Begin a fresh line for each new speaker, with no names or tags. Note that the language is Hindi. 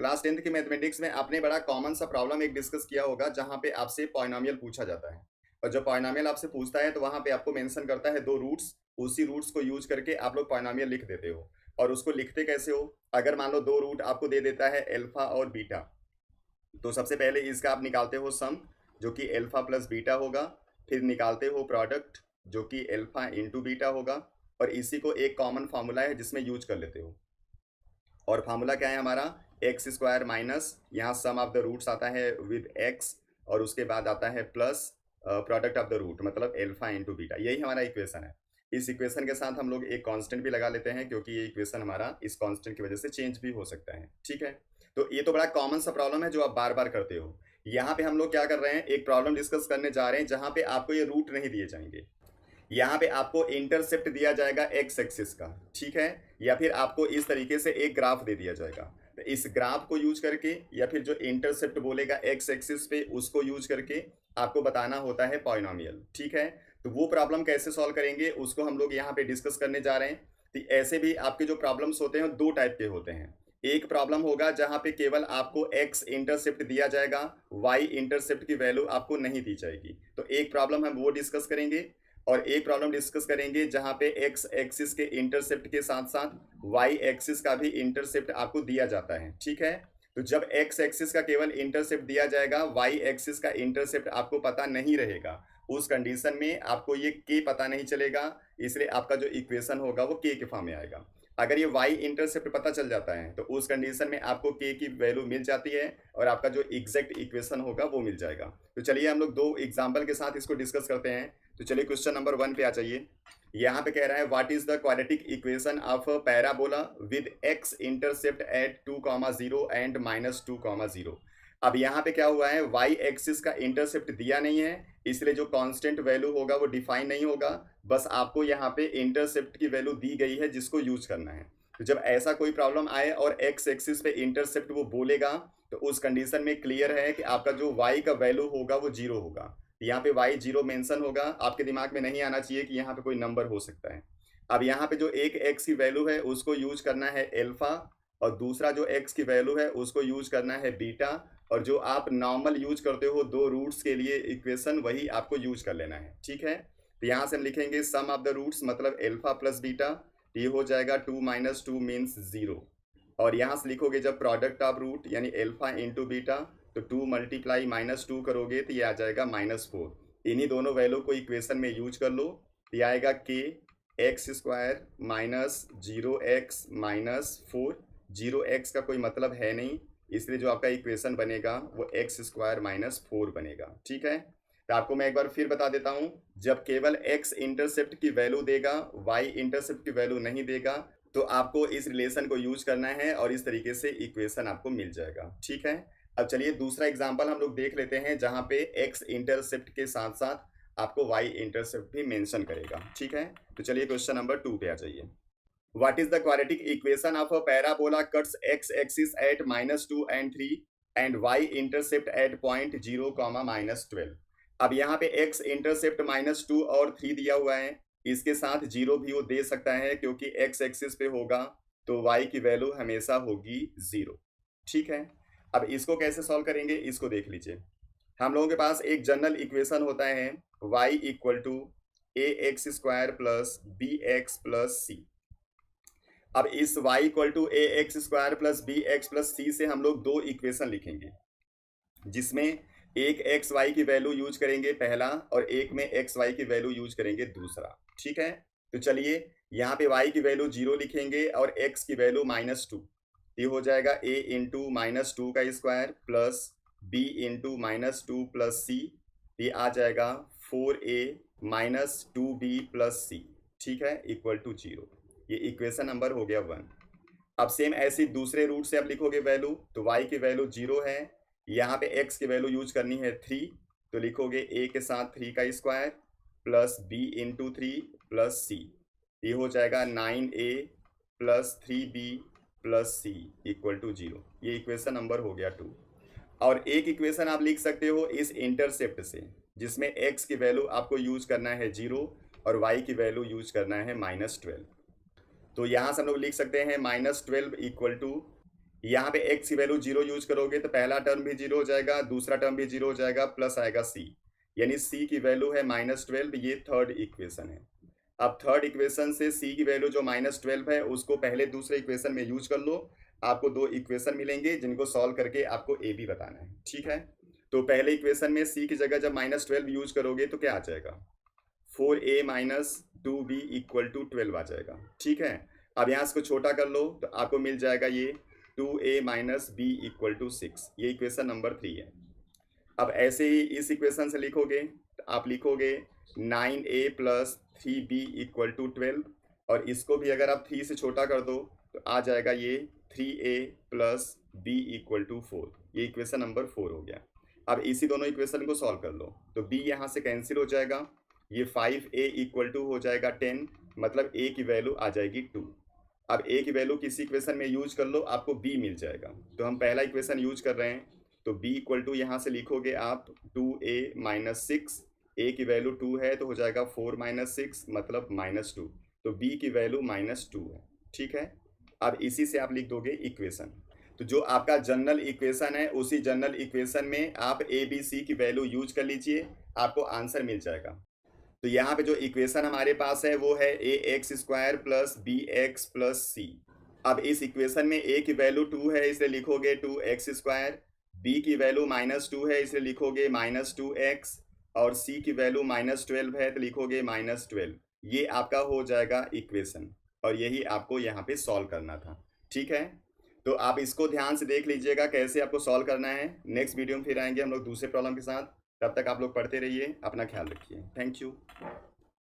क्लास 10th की मैथमेटिक्स में आपने बड़ा कॉमन सा प्रॉब्लम एक डिस्कस किया होगा जहाँ पे आपसे पॉलिनॉमियल पूछा जाता है। और जब पॉलिनॉमियल आपसे पूछता है तो वहाँ पे आपको मेंशन करता है दो रूट्स, उसी रूट्स को यूज करके आप लोग पॉलिनॉमियल लिख देते हो। और उसको लिखते कैसे हो? अगर मान लो दो रूट आपको दे देता है अल्फा और बीटा, तो सबसे पहले इसका आप निकालते हो सम, जो कि अल्फा प्लस बीटा होगा। फिर निकालते हो प्रोडक्ट, जो कि अल्फा इंटू बीटा होगा। और इसी को एक कॉमन फार्मूला है जिसमें यूज कर लेते हो। और फार्मूला क्या है हमारा? एक्स स्क्वायर माइनस, यहाँ सम ऑफ द रूट्स आता है विद एक्स, और उसके बाद आता है plus product of the root, मतलब एल्फा इंटू बीटा। यही हमारा इक्वेशन है। इस इक्वेशन के साथ हम लोग एक कांस्टेंट भी लगा लेते हैं, क्योंकि ये इक्वेशन हमारा इस कांस्टेंट की वजह से चेंज भी हो सकता है। ठीक है, तो ये तो बड़ा कॉमन सा प्रॉब्लम है जो आप बार बार करते हो। यहाँ पे हम लोग क्या कर रहे हैं, एक प्रॉब्लम डिस्कस करने जा रहे हैं जहाँ पे आपको ये रूट नहीं दिए जाएंगे। यहाँ पे आपको इंटरसेप्ट दिया जाएगा एक्स एक्सिस का, ठीक है, या फिर आपको इस तरीके से एक ग्राफ दे दिया जाएगा। तो इस ग्राफ को यूज करके या फिर जो इंटरसेप्ट बोलेगा एक्स एक्सिस पे उसको यूज करके आपको बताना होता है पॉलिनॉमियल। ठीक है, तो वो प्रॉब्लम कैसे सॉल्व करेंगे उसको हम लोग यहाँ पे डिस्कस करने जा रहे हैं। तो ऐसे भी आपके जो प्रॉब्लम्स होते हैं दो टाइप के होते हैं। एक प्रॉब्लम होगा जहाँ पे केवल आपको एक्स इंटरसेप्ट दिया जाएगा, वाई इंटरसेप्ट की वैल्यू आपको नहीं दी जाएगी। तो एक प्रॉब्लम हम वो डिस्कस करेंगे। और एक प्रॉब्लम डिस्कस करेंगे जहां पे एक्स एक्सिस के इंटरसेप्ट के साथ साथ वाई एक्सिस का भी इंटरसेप्ट आपको दिया जाता है। ठीक है, तो जब एक्स एक्सिस का केवल इंटरसेप्ट दिया जाएगा, वाई एक्सिस का इंटरसेप्ट आपको पता नहीं रहेगा, उस कंडीशन में आपको ये के पता नहीं चलेगा, इसलिए आपका जो इक्वेशन होगा वो के फॉर्म में आएगा। अगर ये वाई इंटरसेप्ट पता चल जाता है तो उस कंडीशन में आपको के की वैल्यू मिल जाती है और आपका जो एग्जैक्ट इक्वेशन होगा वो मिल जाएगा। तो चलिए हम लोग दो एग्जाम्पल के साथ इसको डिस्कस करते हैं। तो चलिए क्वेश्चन नंबर 1 पे आ जाइए। यहाँ पे कह रहा है what is the quadratic equation of a parabola with x intercept at 2,0 and -2,0। अब यहाँ पे क्या हुआ है, वाई एक्सिस का इंटरसेप्ट दिया नहीं है, इसलिए जो कांस्टेंट वैल्यू होगा वो डिफाइन नहीं होगा। बस आपको यहाँ पे इंटरसेप्ट की वैल्यू दी गई है जिसको यूज करना है। तो जब ऐसा कोई प्रॉब्लम आए और एक्स एक्सिस पे इंटरसेप्ट वो बोलेगा, तो उस कंडीशन में क्लियर है कि आपका जो वाई का वैल्यू होगा वो जीरो होगा। यहाँ पे वाई जीरो मेंशन होगा, आपके दिमाग में नहीं आना चाहिए कि यहाँ पे कोई नंबर हो सकता है। अब यहाँ पे जो एक एक्स की वैल्यू है उसको यूज करना है एल्फा, और दूसरा जो एक्स की वैल्यू है उसको यूज करना है बीटा। और जो आप नॉर्मल यूज करते हो दो रूट्स के लिए इक्वेशन, वही आपको यूज कर लेना है। ठीक है, तो यहाँ से हम लिखेंगे सम ऑफ द रूट्स, मतलब एल्फा प्लस बीटा, ये हो जाएगा 2 - 2 मीन्स 0। और यहाँ से लिखोगे जब प्रोडक्ट ऑफ रूट यानी एल्फा इंटू बीटा, तो 2 मल्टीप्लाई -2 करोगे तो ये आ जाएगा -4। इन्हीं दोनों वैल्यू को इक्वेशन में यूज कर लो, तो ये आएगा के x square minus 0x -4। 0x का कोई मतलब है नहीं, इसलिए जो आपका इक्वेशन बनेगा वो एक्स स्क्वायर -4 बनेगा। ठीक है, तो आपको मैं एक बार फिर बता देता हूँ, जब केवल x इंटरसेप्ट की वैल्यू देगा, y इंटरसेप्ट की वैल्यू नहीं देगा, तो आपको इस रिलेशन को यूज करना है और इस तरीके से इक्वेशन आपको मिल जाएगा। ठीक है, अब चलिए दूसरा एग्जांपल हम लोग देख लेते हैं जहां पे x इंटरसेप्ट के साथ साथ आपको y इंटरसेप्ट भी मेंशन करेगा। ठीक है, तो चलिए क्वेश्चन नंबर 2 पे आ जाइए। What is the quadratic equation of a parabola cuts x-axis at -2 and 3 and y-intercept at point 0, -12? अब यहाँ पे x इंटरसेप्ट -2 और 3 दिया हुआ है, इसके साथ 0 भी वो दे सकता है क्योंकि x एक्सिस पे होगा तो y की वैल्यू हमेशा होगी 0। ठीक है, अब इसको कैसे सॉल्व करेंगे इसको देख लीजिए। हम लोगों के पास एक जनरल इक्वेशन होता है y equal to a x square plus b x plus c. अब इस y equal to a x square plus b x plus c से हम लोग दो इक्वेशन लिखेंगे, जिसमें एक एक्स वाई की वैल्यू यूज करेंगे पहला और एक में एक्स वाई की वैल्यू यूज करेंगे दूसरा। ठीक है, तो चलिए यहाँ पे y की वैल्यू 0 लिखेंगे और x की वैल्यू -2। ये हो जाएगा a इंटू -2 का square plus b into -2 plus c, ये आ जाएगा 4a -2b प्लस सी। ठीक है, इक्वल टू 0। ये इक्वेशन नंबर हो गया 1। अब सेम ऐसी दूसरे रूट से आप लिखोगे वैल्यू, तो y की वैल्यू 0 है, यहाँ पे x की वैल्यू यूज करनी है 3, तो लिखोगे a के साथ 3 का square plus b into 3 plus c, ये हो जाएगा 9a plus 3b plus c equal to 0। ये इक्वेशन नंबर हो गया 2। और एक इक्वेशन आप लिख सकते हो इस इंटरसेप्ट से, जिसमें x की वैल्यू आपको यूज करना है 0 और y की वैल्यू यूज करना है -12। तो यहाँ से हम लोग लिख सकते हैं -12 इक्वल टू यहाँ पे एक्स की वैल्यू 0 यूज करोगे तो पहला टर्म भी 0 हो जाएगा, दूसरा टर्म भी 0 हो जाएगा, प्लस आएगा सी, यानी सी की वैल्यू है -12। ये थर्ड इक्वेशन है। अब थर्ड इक्वेशन से सी की वैल्यू जो -12 है उसको पहले दूसरे इक्वेशन में यूज कर लो। आपको दो इक्वेशन मिलेंगे जिनको सॉल्व करके आपको ए बी बताना है। ठीक है, तो पहले इक्वेशन में सी की जगह जब -12 यूज करोगे तो क्या आ जाएगा, 4a minus 2b equal to 12 आ जाएगा। ठीक है, अब यहाँ इसको छोटा कर लो तो आपको मिल जाएगा ये 2a minus B equal to 6। ये इक्वेशन नंबर 3 है। अब ऐसे ही इस इक्वेशन से लिखोगे तो आप लिखोगे 9a plus 3b equal to 12, और इसको भी अगर आप 3 से छोटा कर दो तो आ जाएगा ये 3a plus b equal to 4। ये इक्वेशन नंबर 4 हो गया। अब इसी दोनों इक्वेशन को सॉल्व कर लो तो b यहाँ से कैंसिल हो जाएगा, ये 5a इक्वल टू हो जाएगा 10, मतलब a की वैल्यू आ जाएगी 2। अब a की वैल्यू किसी इक्वेशन में यूज कर लो, आपको b मिल जाएगा। तो हम पहला इक्वेशन यूज कर रहे हैं, तो b इक्वल टू यहाँ से लिखोगे आप 2a माइनस 6, a की वैल्यू 2 है तो हो जाएगा 4 माइनस 6 मतलब -2, तो b की वैल्यू -2 है। ठीक है, अब इसी से आप लिख दोगे इक्वेशन। तो जो आपका जनरल इक्वेशन है उसी जनरल इक्वेशन में आप ए बी सी की वैल्यू यूज कर लीजिए, आपको आंसर मिल जाएगा। तो यहाँ पे जो इक्वेशन हमारे पास है वो है a x square plus b x plus c. अब इस इक्वेशन में a की वैल्यू 2 है इसलिए लिखोगे 2x स्क्वायर, b की वैल्यू -2 है इसलिए लिखोगे -2x, और c की वैल्यू -12 है तो लिखोगे -12। ये आपका हो जाएगा इक्वेशन, और यही आपको यहाँ पे सॉल्व करना था। ठीक है, तो आप इसको ध्यान से देख लीजिएगा कैसे आपको सॉल्व करना है। नेक्स्ट वीडियो में फिर आएंगे हम लोग दूसरे प्रॉब्लम के साथ। तब तक आप लोग पढ़ते रहिए, अपना ख्याल रखिए। Thank you.